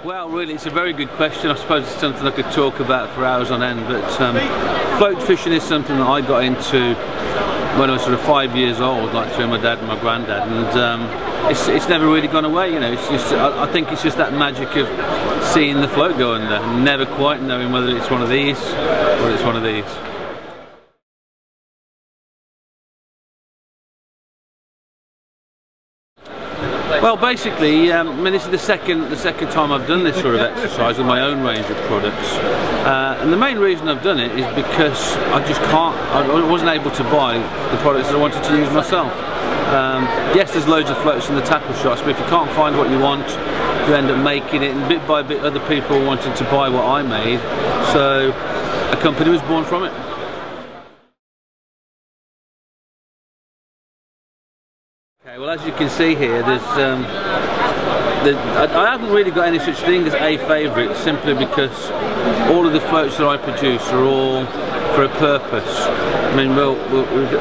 Well, really, it's a very good question. I suppose it's something I could talk about for hours on end, but float fishing is something that I got into when I was sort of 5 years old, like through my dad and my granddad, and it's never really gone away. You know, it's just, I think it's just that magic of seeing the float go under and never quite knowing whether it's one of these or it's one of these. Well, basically, I mean, this is the second time I've done this sort of exercise with my own range of products, and the main reason I've done it is because I wasn't able to buy the products that I wanted to use myself. Yes, there's loads of floats in the tackle shops, but if you can't find what you want, you end up making it, and bit by bit other people wanted to buy what I made, so a company was born from it. Okay, well, as you can see here, I haven't really got any such thing as a favourite, simply because all of the floats that I produce are all for a purpose. I mean, we'll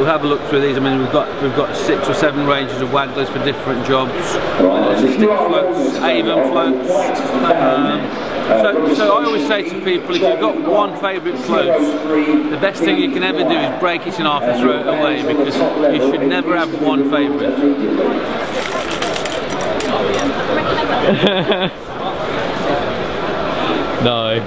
have a look through these. I mean, we've got 6 or 7 ranges of wagglers for different jobs. Stick floats, Avon floats. So I always say to people, if you've got one favourite float, the best thing you can ever do is break it in half and throw it away, because you should never have one favourite. No.